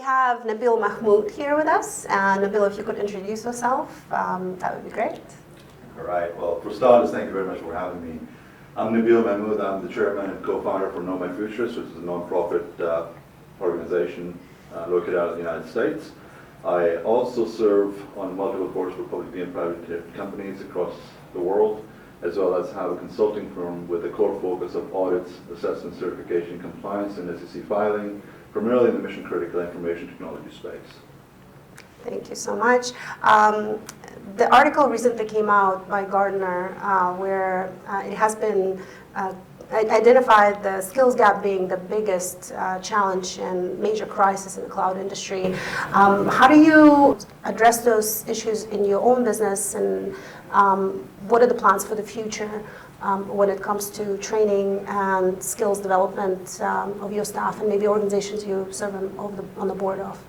have Nabeel Mahmood here with us. Nabeel, if you could introduce yourself, that would be great. All right. Well, for starters, thank you very much for having me. I'm Nabeel Mahmood. I'm the chairman and co-founder for Nomad Futurist, which is a non-profit organization located out of the United States. I also serve on multiple boards for publicly and private companies across the world, as well as have a consulting firm with a core focus of audits, assessment, certification, compliance, and SEC filing, primarily in the mission-critical information technology space. Thank you so much. The article recently came out by Gartner where it has been identified the skills gap being the biggest challenge and major crisis in the cloud industry. How do you address those issues in your own business, and what are the plans for the future when it comes to training and skills development of your staff and maybe organizations you serve on the board of?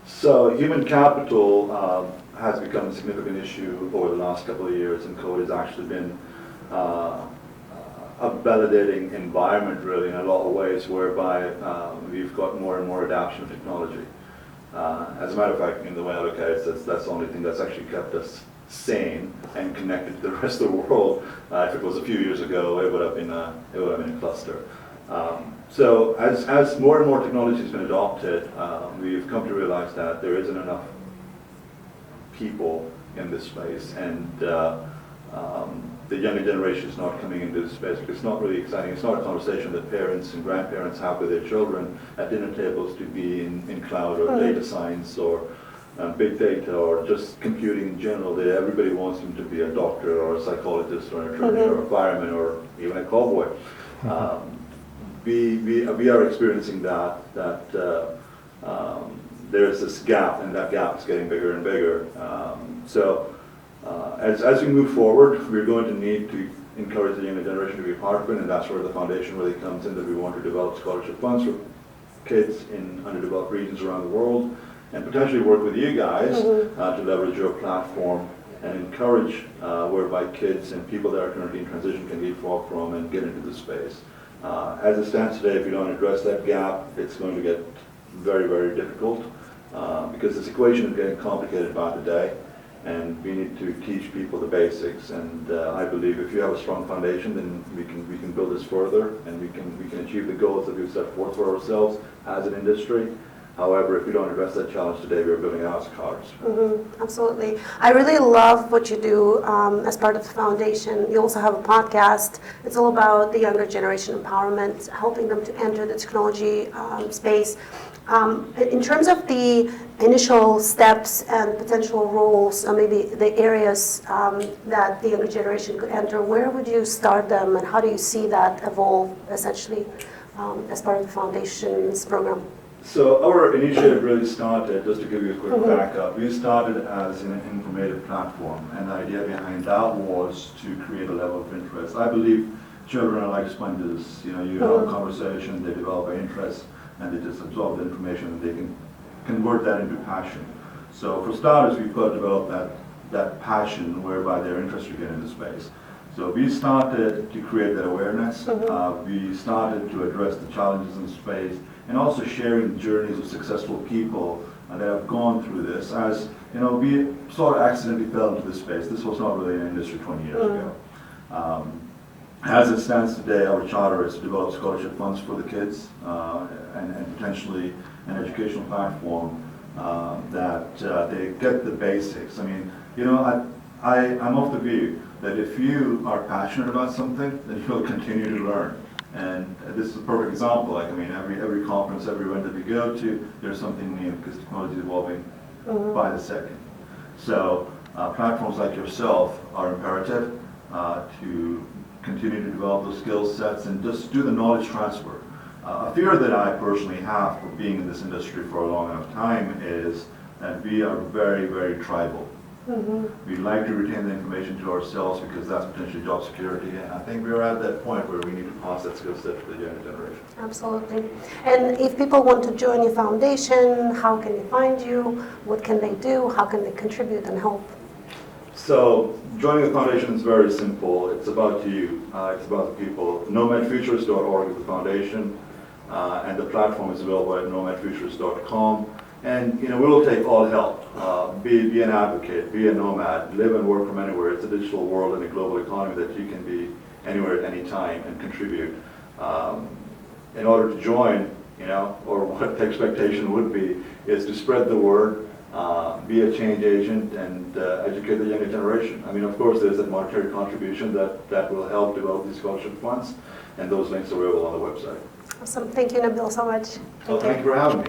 So human capital has become a significant issue over the last couple of years, and code has actually been a validating environment, really, in a lot of ways, whereby we've got more and more adoption of technology. As a matter of fact, in the way I look at it, that's the only thing that's actually kept us sane and connected to the rest of the world. If it was a few years ago, it would have been a cluster. So as more and more technology has been adopted, we've come to realize that there isn't enough people in this space, and the younger generation is not coming into this space because it's not really exciting. It's not a conversation that parents and grandparents have with their children at dinner tables to be in cloud or data science or big data or just computing in general. Everybody wants them to be a doctor or a psychologist or an attorney or a fireman or even a cowboy. We are experiencing that there's this gap, and that gap is getting bigger and bigger. As we move forward, we're going to need to encourage the younger generation to be part of it, and that's where the foundation really comes in, that we want to develop scholarship funds for kids in underdeveloped regions around the world, and potentially work with you guys to leverage your platform and encourage whereby kids and people that are currently in transition can leapfrog from and get into this space. As it stands today, if you don't address that gap, it's going to get very, very difficult because this equation is getting complicated by the day, and we need to teach people the basics. And I believe if you have a strong foundation, then we can build this further, and we can achieve the goals that we've set forth for ourselves as an industry. However, if we don't address that challenge today, we're building a house of cards. Absolutely. I really love what you do as part of the foundation. You also have a podcast. It's all about the younger generation empowerment, helping them to enter the technology space. In terms of the initial steps and potential roles, or maybe the areas that the younger generation could enter, where would you start them, and how do you see that evolve, essentially, as part of the foundation's program? So our initiative really started, just to give you a quick backup, we started as an informative platform, and the idea behind that was to create a level of interest. I believe children are like sponges. You have a conversation, they develop an interest, and they just absorb the information, and they can convert that into passion. So for starters, we've got to develop that passion whereby they're interested to get into space. So we started to create that awareness. We started to address the challenges in space, and also sharing journeys of successful people that have gone through this. As we sort of accidentally fell into this space. This was not really an industry 20 years ago. As it stands today, our charter is to develop scholarship funds for the kids and potentially an educational platform that they get the basics. I mean, I'm of the view that if you are passionate about something, then you'll continue to learn. And this is a perfect example. Like, every conference, every event that we go to, there's something new because technology is evolving by the second. So platforms like yourself are imperative to continue to develop those skill sets and just do the knowledge transfer. A fear that I personally have for being in this industry for a long enough time is that we are very, very tribal. We'd like to retain the information to ourselves because that's potentially job security, and I think we're at that point where we need to pass that skill set to the younger generation. Absolutely. And if people want to join your foundation, how can they find you? What can they do? How can they contribute and help? So joining the foundation is very simple. It's about you. It's about the people. NomadFuturist.org is the foundation. and the platform is available at nomadfuturist.com. And we will take all help. Be an advocate, be a nomad, live and work from anywhere. It's a digital world and a global economy that you can be anywhere at any time and contribute. In order to join, or what the expectation would be, is to spread the word, be a change agent, and educate the younger generation. I mean, of course, there's a monetary contribution that will help develop these scholarship funds, and those links are available on the website. Awesome. Thank you, Nabeel, so much. Thank you for having me.